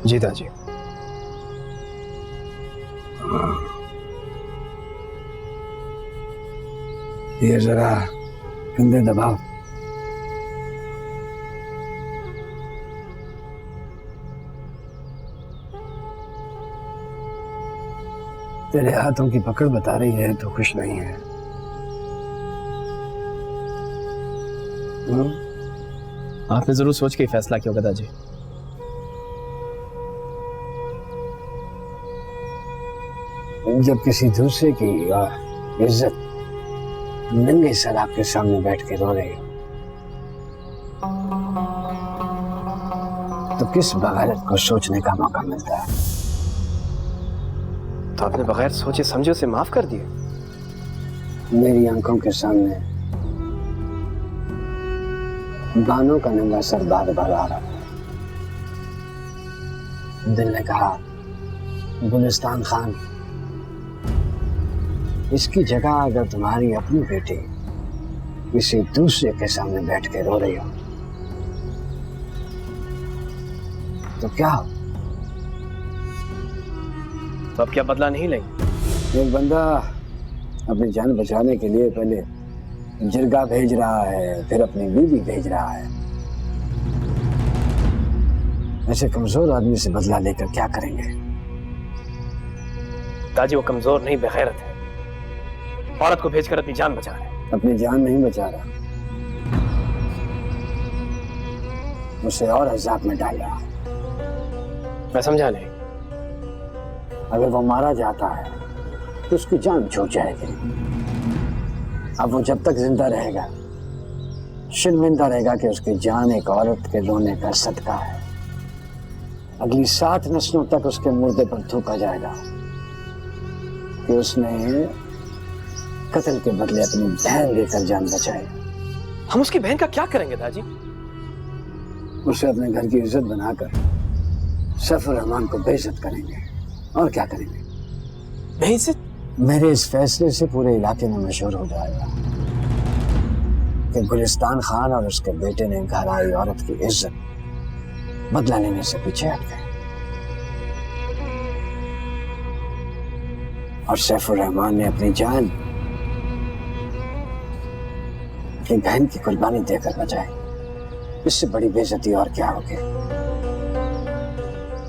जी दादी। ये जरा कंधे दबाओ। तेरे हाथों की पकड़ बता रही है तो खुश नहीं है। आपने जरूर सोच के ही फैसला किया होगा दादी। जब किसी दूसरे की इज्जत नंगे सर आपके सामने बैठ के रो रही हो तो किस बगावत को सोचने का मौका मिलता है? तो आपने बगैर सोचे समझे उसे माफ कर दिया? मेरी आंखों के सामने बानों का नंगा सर बार बार आ रहा है। दिल ने कहा गुलिस्तान खान, इसकी जगह अगर तुम्हारी अपनी बेटी किसी दूसरे के सामने बैठ के रो रही हो तो क्या हो? तो अब क्या बदला नहीं लेंगे? एक बंदा अपनी जान बचाने के लिए पहले जिरगा भेज रहा है, फिर अपनी बीवी भेज रहा है। ऐसे कमजोर आदमी से बदला लेकर क्या करेंगे? दादी वो कमजोर नहीं बेगैरत है। औरत को भेजकर अपनी जान बचा रहे। अपनी जान नहीं बचा रहा, उसे और अजाब में डाल रहा है। मैं समझा नहीं। अगर वो मारा जाता है तो उसकी जान छूट जाएगी। अब वो जब तक जिंदा रहेगा शर्मिंदा रहेगा कि उसकी जान एक औरत के रोने का सदका है। अगली 60 नस्लों तक उसके मुर्दे पर थूका जाएगा कि उसने कत्ल के बदले अपनी बहन देकर जान बचाई। हम उसकी बहन का क्या करेंगे दादी? उसे अपने घर की इज्जत बनाकर सफर रहमान को बेइज्जत करेंगे और क्या करेंगे? बेइज्जत? मेरे इस फैसले से पूरे इलाके में मशहूर हो जाएगा कि गुलिस्तान खान और उसके बेटे ने घर आई औरत की इज्जत बदला लेने से पीछे हट गए और सैफुर रहमान ने अपनी जान अपनी बहन की कुर्बानी देकर बचाई। इससे बड़ी बेइज्जती और क्या होगी?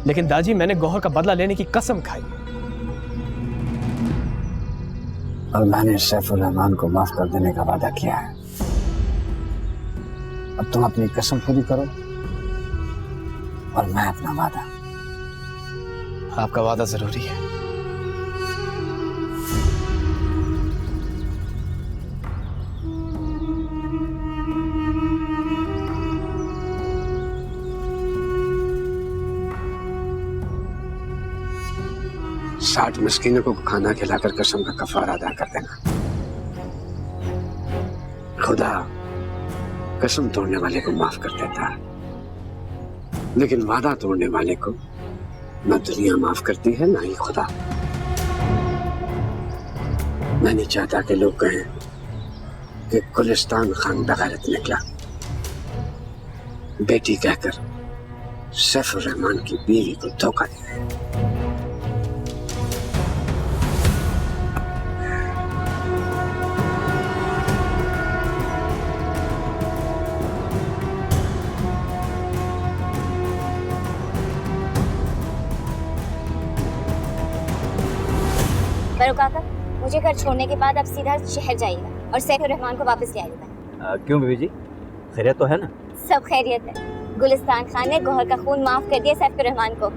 लेकिन दादी मैंने गौहर का बदला लेने की कसम खाई और मैंने सैफुर रहमान को माफ कर देने का वादा किया है। अब तुम अपनी कसम पूरी करो और मैं अपना वादा। आपका वादा जरूरी है। साठ मिस्कीनों को खाना खिलाकर कसम का कफारा अदा कर देना। खुदा कसम तोड़ने वाले को माफ कर देता है, लेकिन वादा तोड़ने वाले को न दुनिया माफ करती है न ही खुदा। मैं नहीं चाहता कि लोग कहें कि गुलिस्तान खान बगैरत निकला। बेटी कहकर सैफुर रहमान की बीवी को धोखा दिया। बरो काका, मुझे घर छोड़ने के बाद आप सीधा शहर जाइएगा और सैफुर रहमान को वापस ले आइएगा। क्यों बीबी जी, खैरियत तो है ना? सब खैरियत है। गुलिस्तान खान ने गौहर का खून माफ कर दिया सैफुर रहमान को।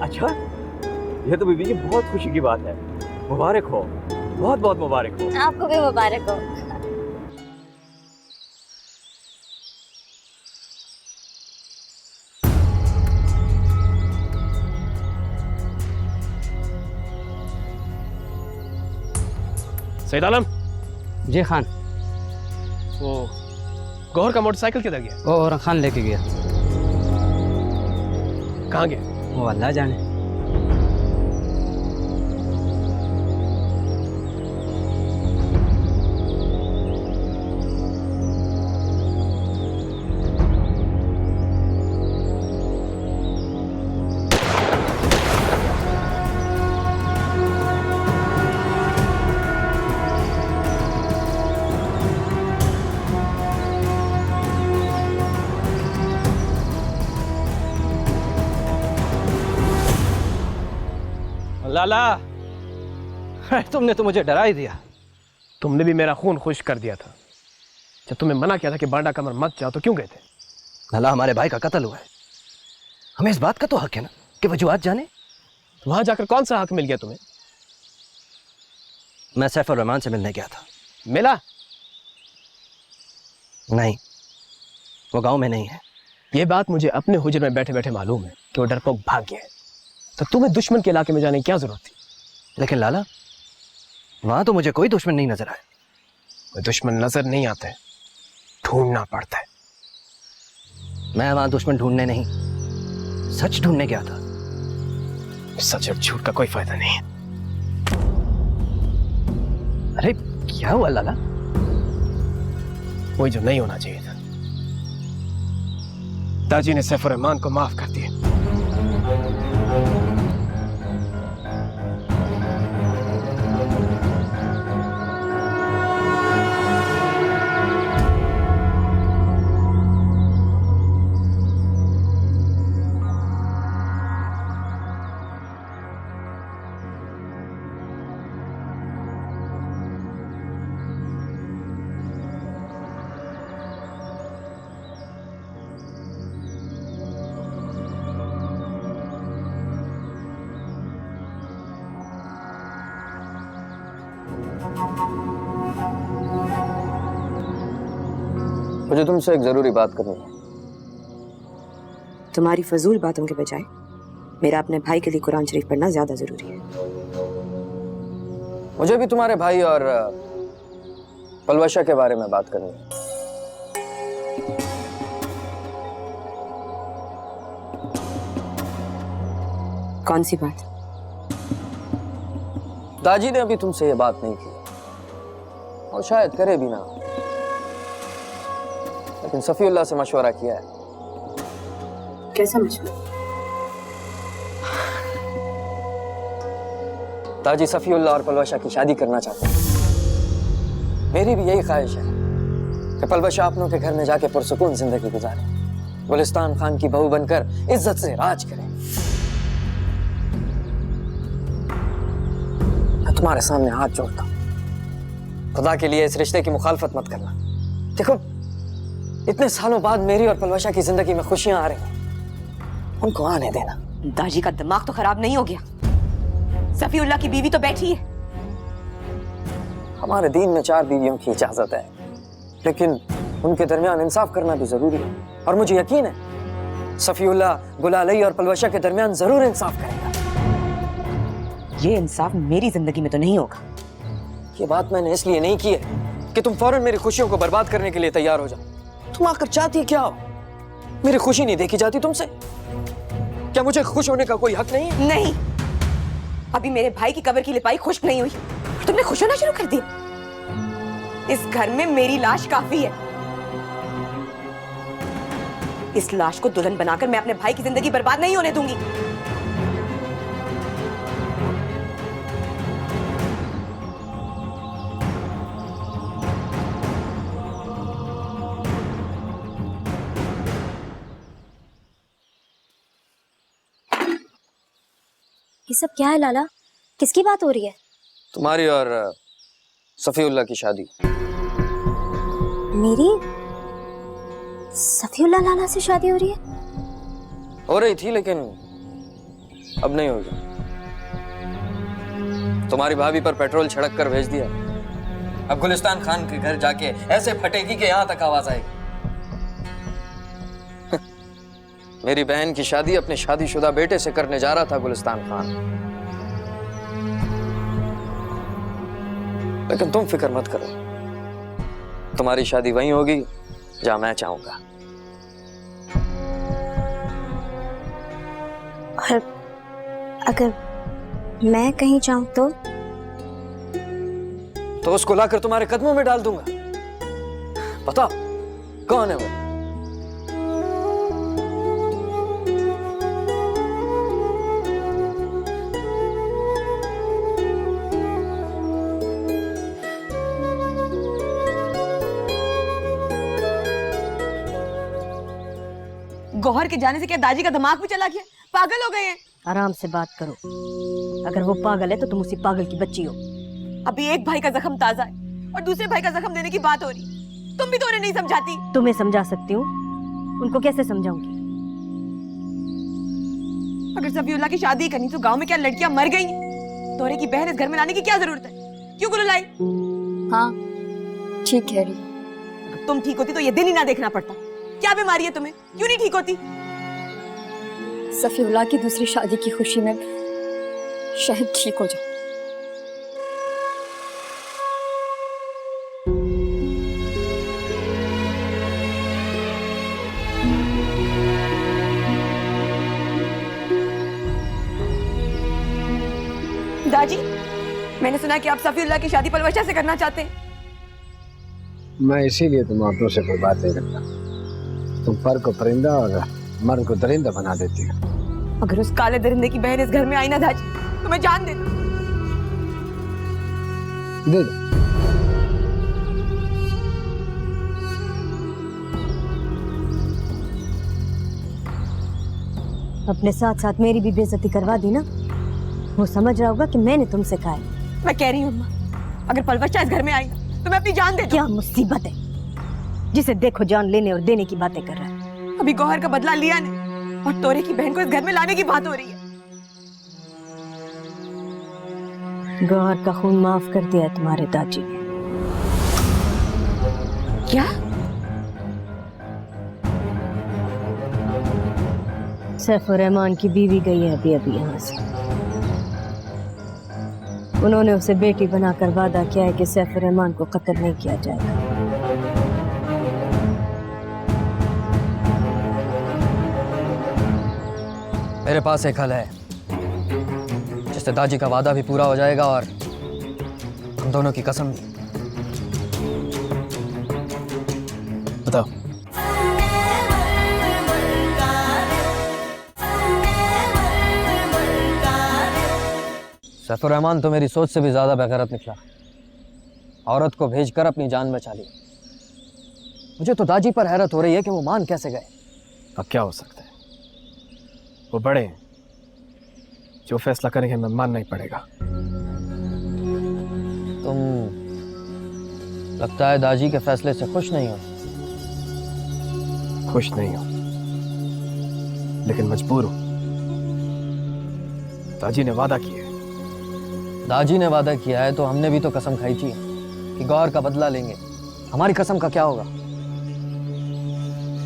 अच्छा, ये तो बीबी जी बहुत खुशी की बात है। मुबारक हो, बहुत बहुत मुबारक हो। आपको भी मुबारक हो। सईद आलम। जी खान। वो गौहर का मोटरसाइकिल किधर गया? वो और खान लेके गया। कहाँ गया? वो अल्लाह जाने। लाला, तुमने तो मुझे डरा ही दिया। तुमने भी मेरा खून खुश कर दिया था। जब तुम्हें मना किया था कि बांडा कमर मत जाओ तो क्यों गए थे? लाला, हमारे भाई का कत्ल हुआ है, हमें इस बात का तो हक है ना कि वजूहात जाने। वहां जाकर कौन सा हक मिल गया तुम्हें? मैं सैफ और रहमान से मिलने गया था। मिला? नहीं, वो गांव में नहीं है। ये बात मुझे अपने हुजर में बैठे बैठे मालूम है कि वो डरपोक भाग गया है, तो तुम्हें दुश्मन के इलाके में जाने की क्या जरूरत थी? लेकिन लाला, वहां तो मुझे कोई दुश्मन नहीं नजर आया। कोई दुश्मन नजर नहीं आता है, ढूंढना पड़ता है। मैं वहां दुश्मन ढूंढने नहीं, सच ढूंढने गया था। सच और झूठ का कोई फायदा नहीं है। अरे क्या हुआ लाला? वही जो नहीं होना चाहिए था। दाजी ने सैफ और रहमान को माफ कर दिया। मुझे तुमसे एक जरूरी बात करनी है। तुम्हारी फजूल बातों के बजाय मेरा अपने भाई के लिए कुरान शरीफ पढ़ना ज्यादा जरूरी है। मुझे भी तुम्हारे भाई और पलवशा के बारे में बात करनी है। कौन सी बात? दाजी ने अभी तुमसे ये बात नहीं की और शायद करे भी ना, लेकिन सफीउल्लाह से मशवरा किया है। कैसा मशवरा? दाजी सफीउल्लाह और पलवशा की शादी करना चाहते हैं। मेरी भी यही ख्वाहिश है कि पलवशा अपनों के घर में जाके पुरसुकून जिंदगी गुजारे, गुलिस्तान खान की बहू बनकर इज्जत से राज करे। मैं तुम्हारे सामने हाथ जोड़ता हूं, खुदा के लिए इस रिश्ते की मुखालफत मत करना। देखो, इतने सालों बाद मेरी और पलवशा की जिंदगी में खुशियां आ रही हैं, उनको आने देना। दाजी का दिमाग तो खराब नहीं हो गया? सफीउल्लाह की बीवी तो बैठी है। हमारे दीन में 4 बीवियों की इजाजत है, लेकिन उनके दरमियान इंसाफ करना भी जरूरी है। और मुझे यकीन है सफीउल्लाह गुलालई और पलवशा के दरमियान जरूर इंसाफ करेगा। ये इंसाफ मेरी जिंदगी में तो नहीं होगा। ये बात मैंने इसलिए नहीं की है कि तुम फौरन मेरी खुशियों को बर्बाद करने के लिए तैयार हो जाओ। तुम आकर चाहती क्या हो? मेरी खुशी नहीं देखी जाती तुमसे? क्या मुझे खुश होने का कोई हक नहीं है? नहीं, अभी मेरे भाई की कब्र की लिपाई खुश्क नहीं हुई, तुमने खुश होना शुरू कर दिया। इस घर में मेरी लाश काफी है। इस लाश को दुल्हन बनाकर मैं अपने भाई की जिंदगी बर्बाद नहीं होने दूंगी। ये सब क्या है लाला? किसकी बात हो रही है? तुम्हारी और सफीउल्लाह की शादी। मेरी सफीउल्लाह लाला से शादी हो रही है? हो रही थी, लेकिन अब नहीं होगी। तुम्हारी भाभी पर पेट्रोल छिड़क कर भेज दिया। अब गुलिस्तान खान के घर जाके ऐसे फटेगी कि यहां तक आवाज आएगी। मेरी बहन की शादी अपने शादीशुदा बेटे से करने जा रहा था गुलिस्तान खान, लेकिन तुम फिक्र मत करो, तुम्हारी शादी वहीं होगी जहां मैं चाहूंगा। और अगर मैं कहीं जाऊं तो उसको लाकर तुम्हारे कदमों में डाल दूंगा। बताओ कौन है वो? गौहर के जाने से क्या दादी का दिमाग भी चला गया? पागल हो गए हैं? आराम से बात करो। अगर वो पागल है तो तुम उसी पागल की बच्ची हो। अभी एक भाई का जख्म ताजा है और दूसरे भाई का जख्म देने की बात हो रही। तुम भी तो उन्हें नहीं समझाती। तुम्हें समझा सकती हूँ, उनको कैसे समझाऊंगी? अगर सफीउल्लाह की शादी करनी तो गांव में क्या लड़कियां मर गई? तोरे की बहन इस घर में लाने की क्या जरूरत है? क्यों गुलू लाई? हाँ ठीक कह रही। अगर तुम ठीक होती तो ये दिन ही ना देखना पड़ता। क्या बीमारी है तुम्हें? क्यों नहीं ठीक होती? सफीउल्लाह की दूसरी शादी की खुशी में शायद ठीक हो जाए। दादी, मैंने सुना कि आप सफीउल्लाह की शादी पलवशा से करना चाहते हैं। मैं इसीलिए तुम औरतों से कोई बात नहीं करता। तुम फर को परिंदा और मर्द को दरिंदा बना देती हो। अगर उस काले दरिंदे की बहन इस घर में आई ना दादी, तो मैं जान देता। दे दो। अपने साथ साथ मेरी भी बेइज्जती करवा दी ना। वो समझ रहा होगा कि मैंने तुमसे कहा है। मैं कह रही हूँ अम्मा, अगर पलवशा इस घर में आई तो मैं अपनी जान दे दूँ। क्या मुसीबत है, जिसे देखो जान लेने और देने की बातें कर रहा है। अभी गौहर का बदला लिया ने और तोरे की बहन को इस घर में लाने की बात हो रही है। गौहर का खून माफ कर दिया है तुम्हारे दादी ने। क्या? सैफुर रहमान की बीवी गई है अभी अभी यहाँ से। उन्होंने उसे बेटी बनाकर वादा किया है कि सैफुर रहमान को कत्ल नहीं किया जाएगा। मेरे पास एक हल है जिससे दाजी का वादा भी पूरा हो जाएगा और हम दोनों की कसम भी। बताओ। सैफुर रहमान तो मेरी सोच से भी ज्यादा बेगैरत निकला। औरत को भेजकर अपनी जान बचा ली। मुझे तो दाजी पर हैरत हो रही है कि वो मान कैसे गए। अब क्या हो सकता है, वो बड़े हैं, जो फैसला करेंगे हमें मानना ही पड़ेगा। तुम लगता है दाजी के फैसले से खुश नहीं हो। खुश नहीं हो लेकिन मजबूर हो। दाजी ने वादा किया है। दाजी ने वादा किया है तो हमने भी तो कसम खाई थी कि गौर का बदला लेंगे। हमारी कसम का क्या होगा?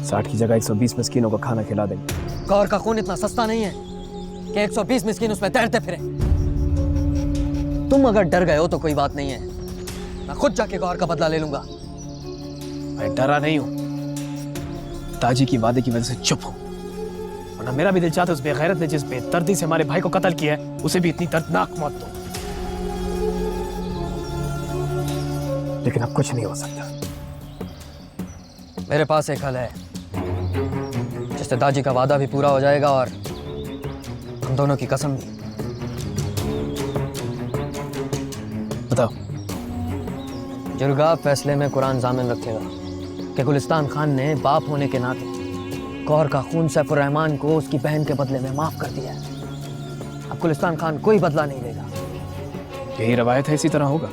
60 की जगह 120 मिस्कीनों को खाना खिला देंगे। गौर का खून इतना सस्ता नहीं है कि 120 मिस्कीन उसमें तैरते फिरे। तुम अगर डर गए हो तो कोई बात नहीं है, मैं खुद जाके गौर का बदला ले लूंगा। मैं डरा नहीं हूं, दाजी की वादे की वजह से चुप हूं। वरना मेरा भी दिल चाहता है उस बेगैरत ने जिस बेदर्दी से हमारे भाई को कत्ल किया है उसे भी इतनी दर्दनाक मौत दो। लेकिन अब कुछ नहीं हो सकता। मेरे पास एक हल है जिससे दाजी का वादा भी पूरा हो जाएगा और हम दोनों की कसम भी। बताओ। जुर्गा फैसले में कुरान जामिन रखेगा कि गुलिस्तान खान ने बाप होने के नाते गौर का खून सैफुर रहमान को उसकी बहन के बदले में माफ कर दिया है। अब गुलिस्तान खान कोई बदला नहीं लेगा। यही रवायत है, इसी तरह होगा।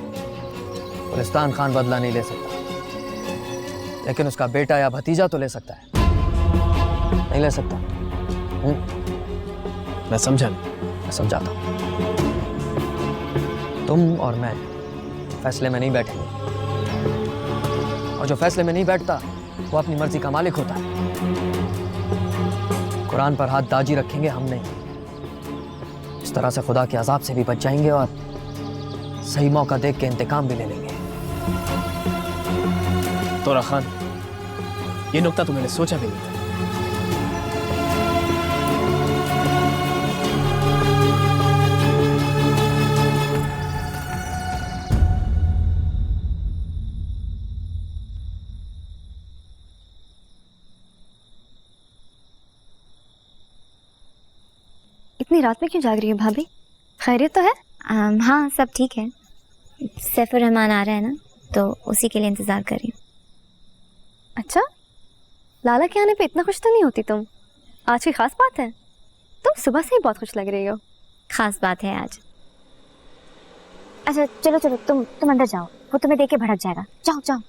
गुलिस्तान खान बदला नहीं ले सकता, लेकिन उसका बेटा या भतीजा तो ले सकता है। नहीं ले सकता? मैं समझा नहीं। मैं समझाता हूं। तुम और मैं फैसले में नहीं बैठेंगे, और जो फैसले में नहीं बैठता वो अपनी मर्जी का मालिक होता है। कुरान पर हाथ दाजी रखेंगे हम नहीं। इस तरह से खुदा के अजाब से भी बच जाएंगे और सही मौका देख के इंतकाम भी ले लेंगे। तोरा खान, ये नुक्ता तो मैंने सोचा भी नहीं था। इतनी रात में क्यों जाग रही है भाभी? खैरियत तो है? हाँ सब ठीक है। सैफुर रहमान आ रहा है ना, तो उसी के लिए इंतजार कर रही हूँ। अच्छा, लाला के आने पे इतना खुश तो नहीं होती तुम? आज की खास बात है? तुम सुबह से ही बहुत खुश लग रही हो। खास बात है आज। अच्छा चलो चलो, तुम अंदर जाओ, वो तुम्हें देख के भड़क जाएगा। जाओ जाओ।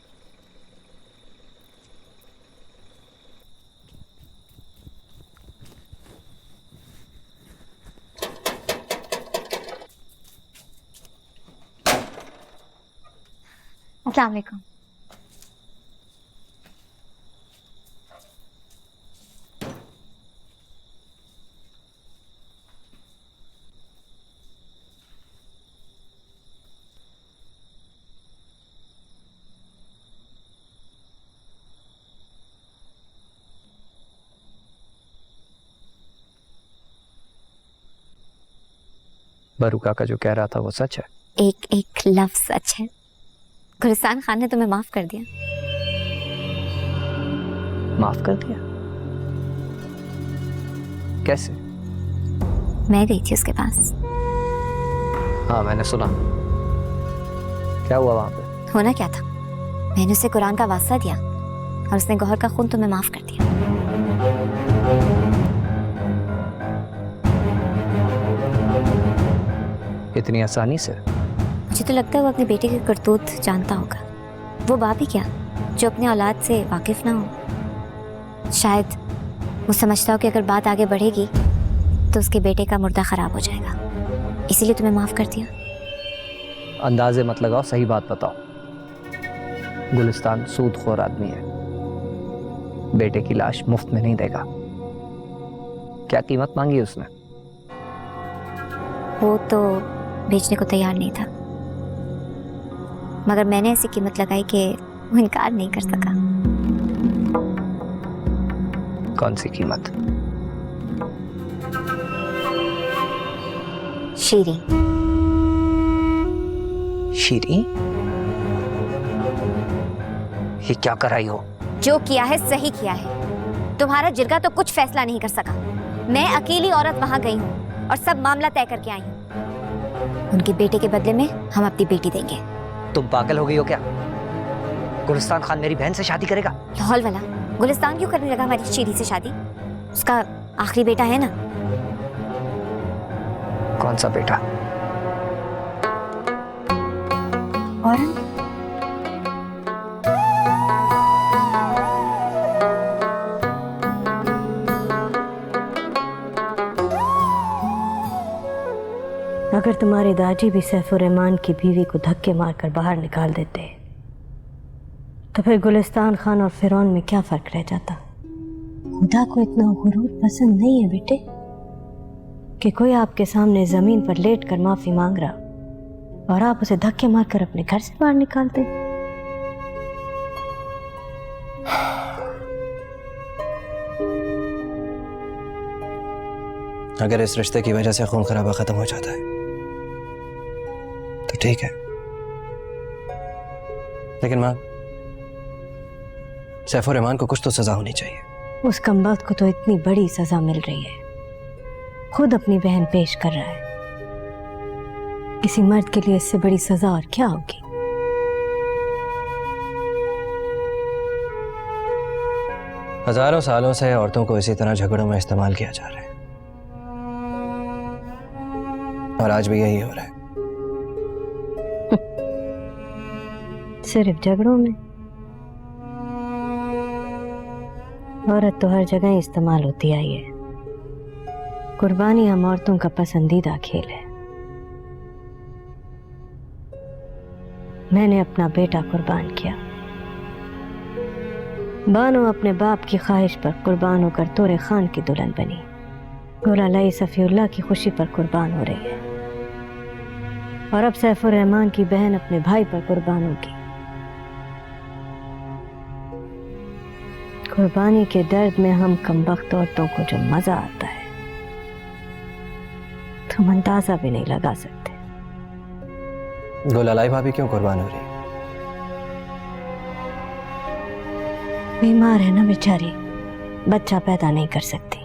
अस्सलाम वालेकुम। बरू काका जो कह रहा था वो सच है? एक एक लफ्ज सच है। गुलिस्तान खान ने तुम्हें माफ कर दिया। माफ कर दिया? कैसे? मैं गई थी उसके पास। हाँ मैंने सुना। क्या हुआ वहां पे? होना क्या था, मैंने उसे कुरान का वास्ता दिया और उसने गौहर का खून तुम्हें माफ कर दिया। इतनी आसानी से? मुझे तो लगता है वो अपने बेटे की करतूत जानता होगा। वो बाप ही क्या जो अपने औलाद से वाकिफ ना हो। शायद वो समझता हो कि अगर बात आगे बढ़ेगी तो उसके बेटे का मुर्दा खराब हो जाएगा, इसीलिए तुम्हें माफ कर दिया। अंदाजे मत लगाओ, सही बात बताओ। गुलिस्तान सूदखोर आदमी है, बेटे की लाश मुफ्त में नहीं देगा। क्या कीमत मांगी उसने? वो तो बेचने को तैयार नहीं था, मगर मैंने ऐसी कीमत लगाई कि वो इनकार नहीं कर सका। कौन सी कीमत? शीरी। शीरी? ये क्या कराई हो? जो किया है सही किया है। तुम्हारा जिरगा तो कुछ फैसला नहीं कर सका। मैं अकेली औरत वहां गई हूँ और सब मामला तय करके आई हूँ। उनके बेटे के बदले में हम अपनी बेटी देंगे। तुम पागल हो गई हो क्या? गुलिस्तान खान मेरी बहन से शादी करेगा? लाहौल वाला गुलिस्तान क्यों करने लगा हमारी शीरी से शादी? उसका आखिरी बेटा है ना। कौन सा बेटा? और अगर तुम्हारे दादी भी सैफुर रहमान की बीवी को धक्के मारकर बाहर निकाल देते तो फिर गुलिस्तान खान और फिरौन में क्या फर्क रह जाता? खुदा को इतना गुरूर पसंद नहीं है बेटे कि कोई आपके सामने जमीन पर लेट कर माफी मांग रहा और आप उसे धक्के मारकर अपने घर से बाहर निकाल दें। अगर इस रिश्ते की वजह से खून खराबा खत्म हो जाता है तो ठीक है, लेकिन माँ, सैफुर रहमान को कुछ तो सजा होनी चाहिए। उस कमबख्त को तो इतनी बड़ी सजा मिल रही है, खुद अपनी बहन पेश कर रहा है। किसी मर्द के लिए इससे बड़ी सजा और क्या होगी? हजारों सालों से औरतों को इसी तरह झगड़ों में इस्तेमाल किया जा रहा है और आज भी यही हो रहा है। सिर्फ झगड़ों में? औरत तो हर जगह इस्तेमाल होती आई है। कुर्बानी हम औरतों का पसंदीदा खेल है। मैंने अपना बेटा कुर्बान किया। बानो अपने बाप की ख्वाहिश पर कुर्बान होकर तोरे खान की दुल्हन बनी। गुलालाई सफीउल्लाह की खुशी पर कुर्बान हो रही है और अब सैफुर रहमान की बहन अपने भाई पर कुर्बान होगी। कुर्बानी के दर्द में हम कमबख्त औरतों को जो मजा आता है तुम अंदाजा भी नहीं लगा सकते। गुलालाई भाभी क्यों कुर्बान हो रही है? बीमार है ना बेचारी, बच्चा पैदा नहीं कर सकती,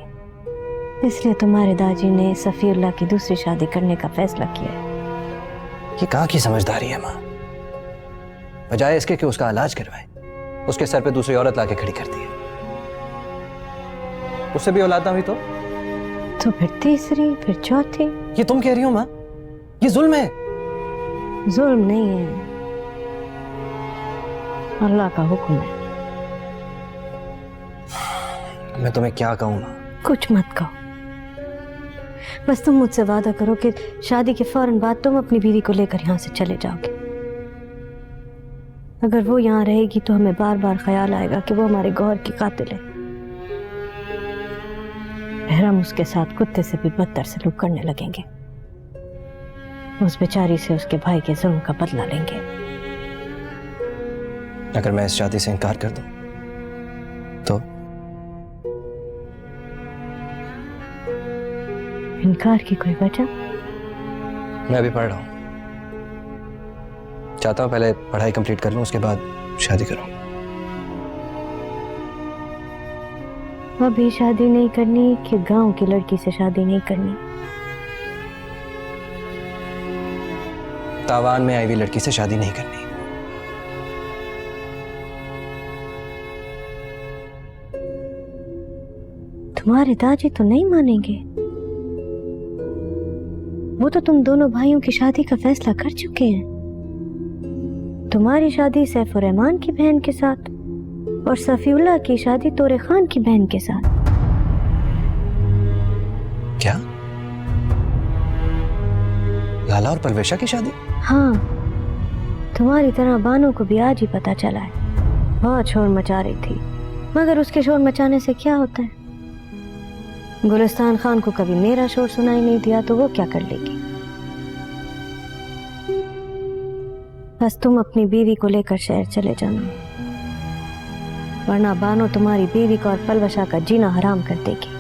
इसलिए तुम्हारे दादी ने सफीउल्लाह की दूसरी शादी करने का फैसला किया है। ये कहाँ की समझदारी है माँ? बजाय इसके कि उसका इलाज करवाए, उसके सर पे दूसरी औरत लाके खड़ी कर दी है। उससे भी औलाद ना हुई तो फिर तीसरी, फिर चौथी। ये तुम कह रही हो माँ? ये जुल्म है। जुल्म नहीं है, अल्लाह का हुक्म है। मैं तुम्हें क्या कहूँ माँ? कुछ मत कहो, बस तुम मुझसे वादा करो कि शादी के फौरन बाद तुम अपनी बीवी को लेकर यहाँ से चले जाओगे। अगर वो यहाँ रहेगी तो हमें बार बार ख्याल आएगा कि वो हमारे गौहर की कातिल है। फिर हम उसके साथ कुत्ते से भी बदतर सलूक करने लगेंगे। उस बेचारी से उसके भाई के जुल्म का बदला लेंगे। अगर मैं इस शादी से इनकार कर दूं तो? इनकार की कोई वजह? मैं अभी पढ़ रहा हूँ, चाहता हूँ पहले पढ़ाई कंप्लीट कर लूँ, उसके बाद शादी करूँ। अभी शादी नहीं करनी कि गांव की लड़की से शादी नहीं करनी? तावान में आई हुई लड़की से शादी नहीं करनी। तुम्हारे दादी तो नहीं मानेंगे। वो तो तुम दोनों भाइयों की शादी का फैसला कर चुके हैं। तुम्हारी शादी सैफ और रहमान की बहन के साथ और सफीउल्लाह की शादी तोरे खान की बहन के साथ। क्या? लाला और परवेशा की शादी? हाँ, तुम्हारी तरह बानो को भी आज ही पता चला है। बहुत शोर मचा रही थी, मगर उसके शोर मचाने से क्या होता है? गुलिस्तान खान को कभी मेरा शोर सुनाई नहीं दिया तो वो क्या कर लेगी? बस तुम अपनी बीवी को लेकर शहर चले जाना, वरना बानो तुम्हारी बीवी को और पलवशा का जीना हराम कर देगी।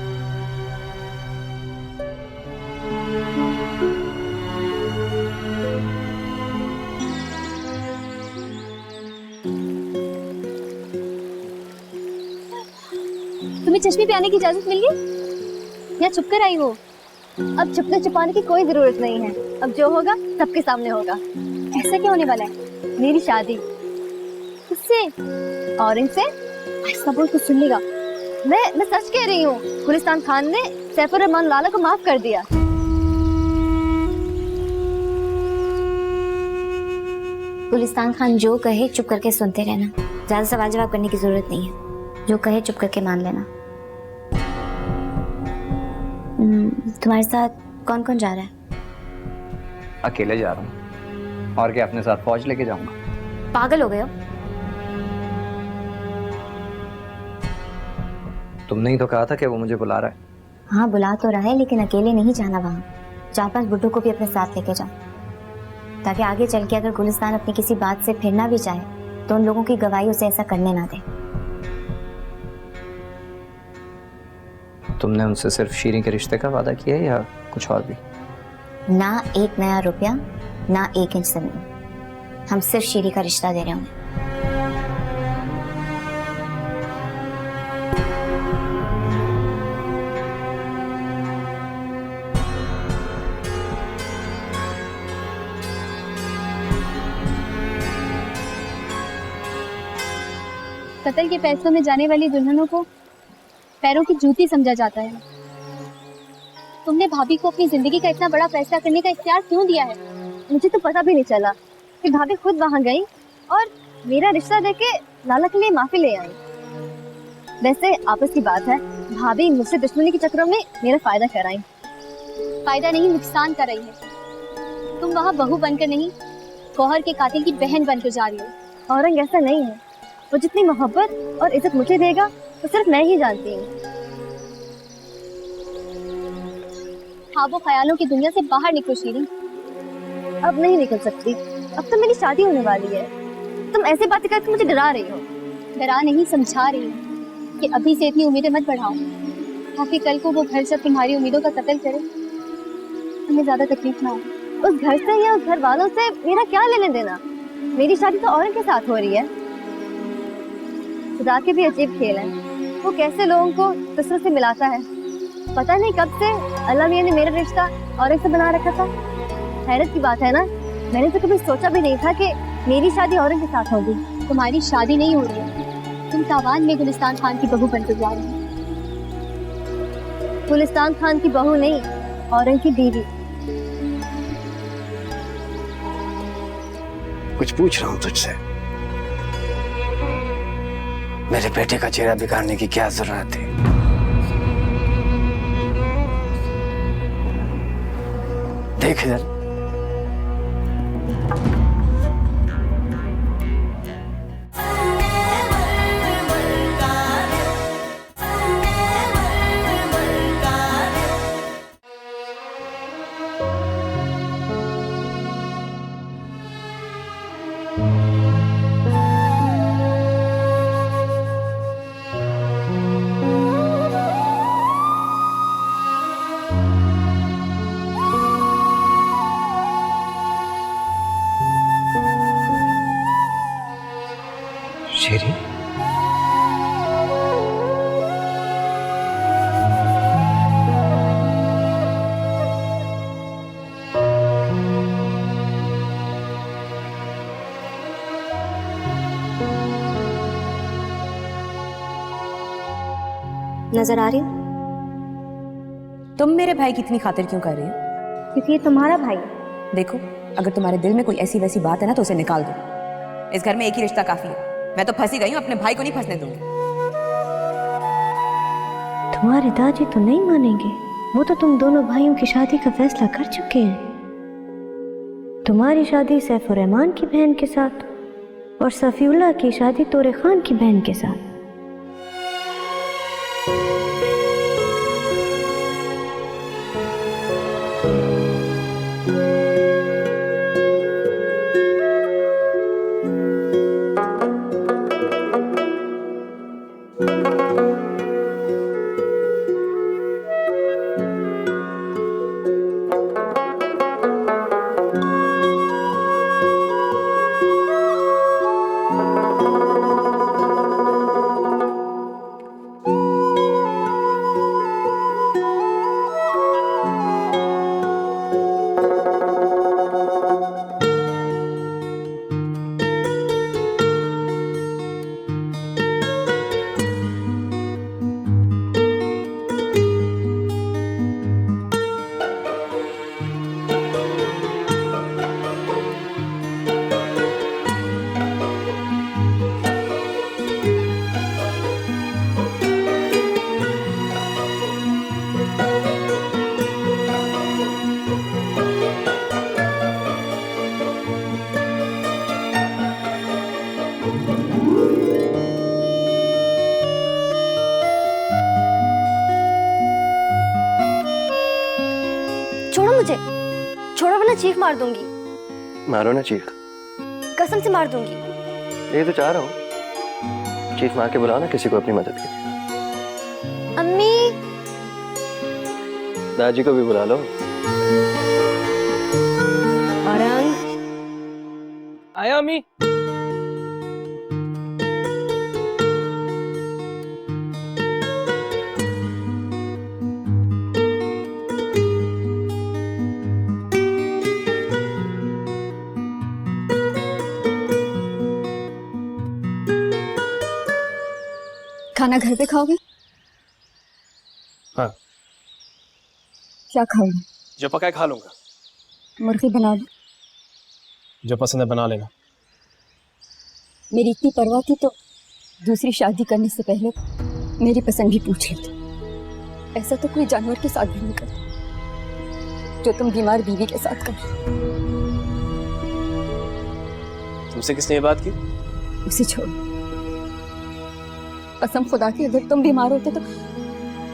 तुम्हें चश्मे पे आने की इजाजत मिल गई या छुप कर आई हो? अब छुपने छुपाने की कोई जरूरत नहीं है। अब जो होगा सबके सामने होगा। ऐसा क्या होने वाला है? मेरी शादी किससे? और इनसे? ऐसा बोल कुछ सुन लेगा। मैं सच कह रही हूँ, गुलिस्तान खान ने सैफुर रहमान लाला को माफ कर दिया। गुलिस्तान खान जो कहे चुप करके सुनते रहना, ज्यादा सवाल जवाब करने की जरूरत नहीं है। जो कहे चुप करके मान लेना। तुम्हारे साथ कौन कौन जा रहा है? अकेले जा रहा हूँ, और क्या अपने साथ फौज लेके जाऊंगा? पागल हो गए हो? तुमने ही तो कहा था कि वो मुझे बुला रहा है। हाँ बुला तो रहा है, लेकिन अकेले नहीं जाना वहाँ। 4-5 बुड्ढों को भी अपने साथ लेके जाओ, ताकि आगे चल के अगर गुलिस्तान अपनी किसी बात से फिरना भी चाहे तो उन लोगों की गवाही उसे ऐसा करने ना दे। तुमने उनसे सिर्फ शीरी के रिश्ते का वादा किया है या कुछ और भी? ना एक नया रुपया, ना 1 इंच जमीन। हम सिर्फ शीरी का रिश्ता दे रहे हैं उन्हें। कत्ल के फैसलों में जाने वाली दुल्हनों को पैरों की जूती समझा जाता है। तुमने भाभी को अपनी जिंदगी का इतना बड़ा फैसला करने का इख्तियार क्यों दिया है? मुझे तो पता भी नहीं चला कि भाभी खुद वहां गई और मेरा रिश्ता देके लाला के लिए माफी ले आई। वैसे आपस की बात है, भाभी मुझसे दुश्मनी के चक्करों में मेरा फायदा कराई। फायदा नहीं, नुकसान कर रही है। तुम वहाँ बहू बनकर नहीं, गौहर के कातिल की बहन बनकर जा रही हो। औरंग ऐसा नहीं है, वो जितनी मोहब्बत और इज्जत मुझे देगा तो सिर्फ मैं ही जानती हूँ। ख्वाबों ख्यालों की दुनिया से बाहर निकलो शीरी। अब नहीं निकल सकती, अब तो मेरी शादी होने वाली है। तुम ऐसे बातें करके मुझे डरा रही हो। डरा नहीं, समझा रही हूँ कि अभी से इतनी उम्मीदें मत बढ़ाओ, ताकि कल को वो घर से तुम्हारी उम्मीदों का कत्ल करे, हमें ज्यादा तकलीफ ना हो। उस घर से या उस घर वालों से मेरा क्या लेने देना? मेरी शादी तो औरत के साथ हो रही है। खुदा के भी अजीब खेल है, वो कैसे लोगों को दूसरों से मिलाता है। पता नहीं कब से अल्लाह मियां ने मेरा रिश्ता औरत से बना रखा था। हैरत की बात है ना, मैंने तो कभी सोचा भी नहीं था कि मेरी शादी औरत के साथ होगी। तुम्हारी शादी नहीं हो रही है, तुम तावान में गुलिस्तान खान की बहू बनकर जा रही हो। गुलिस्तान खान की बहू नहीं, औरंग की बीवी। कुछ पूछ रहा हूं तुझसे। मेरे बेटे का चेहरा बिगाड़ने की क्या जरूरत है? देख इधर। शेरी, नजर आ रही हूँ? तुम मेरे भाई की इतनी खातिर क्यों कर रही हो? क्योंकि ये तुम्हारा भाई है। देखो, अगर तुम्हारे दिल में कोई ऐसी वैसी बात है ना तो उसे निकाल दो। इस घर में एक ही रिश्ता काफी है। मैं तो फंसी गई हूँ, अपने भाई को नहीं फंसने दूंगी। तुम्हारे दादी तो नहीं मानेंगे। वो तो तुम दोनों भाइयों की शादी का फैसला कर चुके हैं। तुम्हारी शादी सैफ और रहमान की बहन के साथ और सफीउल्लाह की शादी तोरे खान की बहन के साथ। छोड़ो मुझे, छोड़ो वरना चीख मार दूंगी। मारो ना चीख। कसम से मार दूंगी। ये तो चाह रहा हूँ। चीख मार के बुलाओ ना किसी को अपनी मदद के लिए। अम्मी। दादी को भी बुला लो। औरंग। आया अम्मी। खाना घर पे खाओगे? हाँ। क्या खाओगे? जो पकाए खा लूंगा। मुर्गी बना दो। जो पसंद है बना लेना। मेरी इतनी परवाह थी तो दूसरी शादी करने से पहले मेरी पसंद भी पूछ लेते। ऐसा तो कोई जानवर के साथ भी नहीं करता जो तुम बीमार बीवी के साथ कर। तुमसे किसने ये बात की? उसे छोड़ो। कसम खुदा की, अगर तुम बीमार होते तो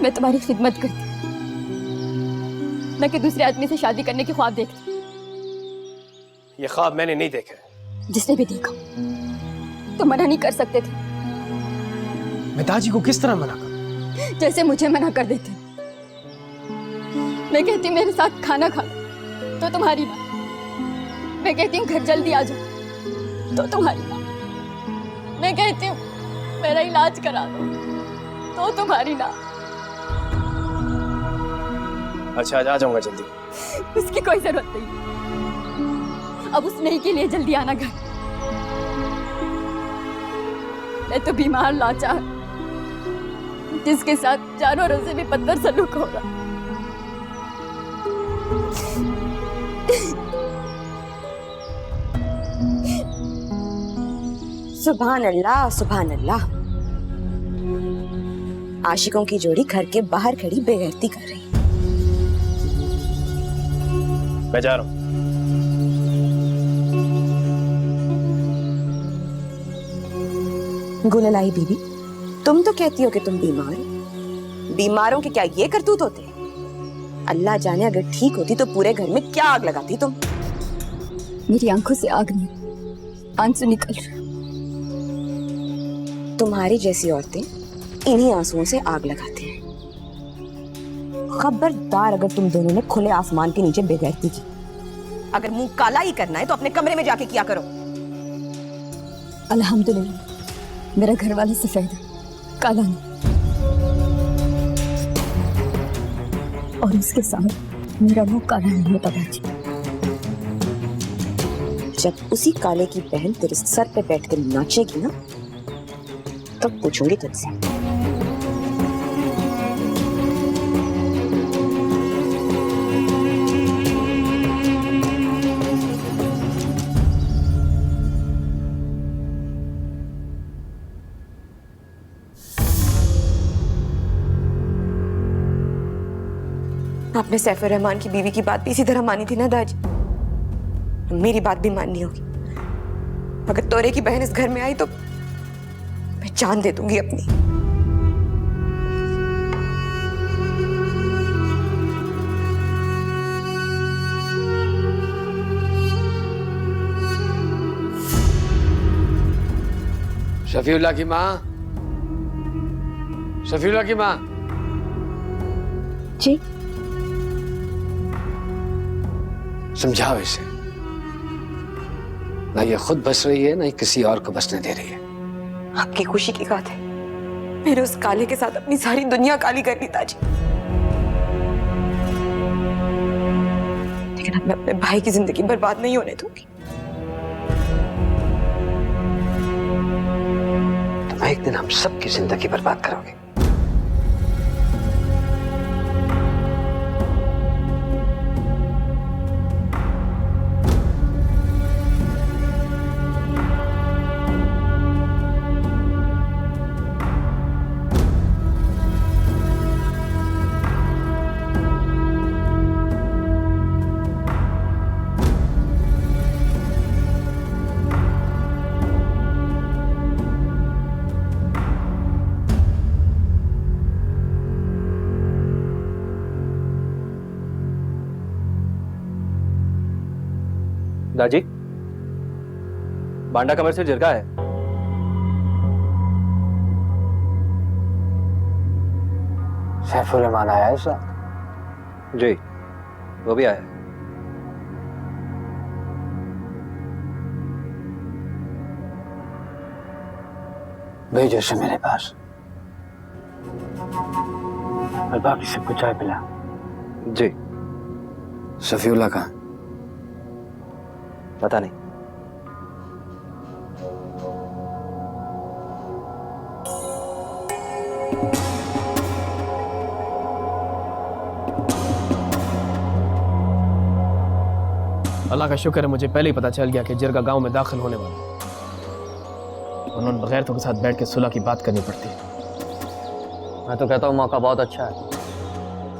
मैं तुम्हारी खिदमत करती, न कि दूसरे आदमी से शादी करने के ख्वाब देखती। ये ख्वाब मैंने नहीं देखे। जिसने भी देखा तो मना नहीं कर सकते थे। मैं दादी को किस तरह मना करूं? जैसे मुझे मना कर देते। मैं कहती मेरे साथ खाना खा लो तो तुम्हारी ना। मैं कहती हूँ घर जल्दी आ जाओ तो तुम्हारी ना। मैं कहती हूँ मेरा इलाज करा दो तो तुम्हारी ना। अच्छा आज आ जाऊंगा जल्दी। उसकी कोई जरूरत नहीं। अब उस नहीं के लिए जल्दी आना घर। मैं तो बीमार लाचार जिसके साथ जानवरों से भी बदतर सलूक होगा। सुभान अल्लाह, सुभान अल्लाह। आशिकों की जोड़ी घर के बाहर खड़ी बेगैरती कर रही। मैं जा रहा हूं। गुललाई बीबी, तुम तो कहती हो कि तुम बीमार हो। बीमारों के क्या ये करतूत होते हैं? अल्लाह जाने अगर ठीक होती तो पूरे घर में क्या आग लगाती तुम। मेरी आंखों से आग नहीं, आंसू निकल रहे। तुम्हारी जैसी औरतें इन्हीं आंसुओं से आग लगाती हैं। खबरदार अगर तुम दोनों ने खुले आसमान के नीचे बेगैरती की। अगर मुंह काला ही करना है तो अपने कमरे में जाके किया करो। अल्हम्दुलिल्लाह, मेरा घर वाला सफेद है, काला नहीं। और उसके साथ मेरा मुंह काला नहीं होता बाजी। जब उसी काले की बहन तेरे सर पे बैठ कर नाचेगी ना, तब पूछूंगी तुझसे। आपने सैफ रहमान की बीवी की बात भी इसी तरह मानी थी ना दाज? मेरी बात भी माननी होगी। अगर तोरे की बहन इस घर में आई तो मैं जान दे दूंगी अपनी। शफीउल्लाह की माँ, शफीउल्लाह की माँ। जी? समझाओ इसे, ना ये खुद बस रही है ना ही किसी और को बसने दे रही है। आपकी खुशी की बात है, मैंने उस काले के साथ अपनी सारी दुनिया काली कर ली ताजी। लेकिन अब मैं अपने भाई की जिंदगी बर्बाद नहीं होने दूंगी। तुम एक दिन हम सबकी जिंदगी बर्बाद करोगे। दाजी, बांडा कमर से जिरगा है। सैफुर रहमान आया है साहब? जी, वो भी आया। भेजो उसे मेरे पास और बाकी सबको चाय पिला। जी। शफीउल्लाह कहाँ? पता नहीं। अल्लाह का शुक्र है मुझे पहले ही पता चल गया कि जिरगा गांव में दाखिल होने वाला है। उन्होंने बगैरतों के साथ बैठ के सुलह की बात करनी पड़ती है। मैं तो कहता हूँ मौका बहुत अच्छा है,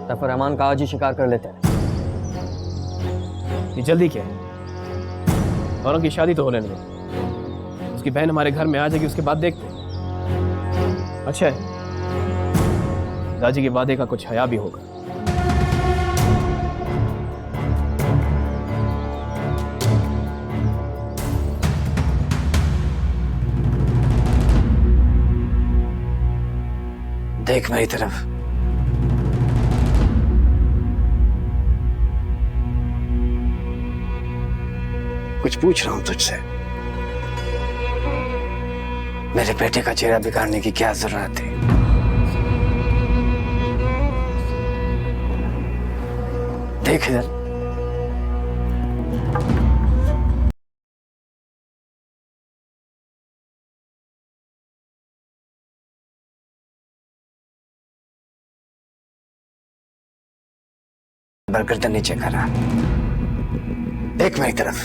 सैफ रहमान का आज ही शिकार कर लेते हैं। ये जल्दी क्या है? और उनकी शादी तो होने नहीं, उसकी बहन हमारे घर में आ जाएगी, उसके बाद देखते हैं। अच्छा है, दादी के वादे का कुछ हया भी होगा। देख मेरी तरफ। कुछ पूछ रहा हूं तुझसे। मेरे बेटे का चेहरा बिगाड़ने की क्या जरूरत थी? देख इधर। बरकत नीचे करा, देख मेरी तरफ।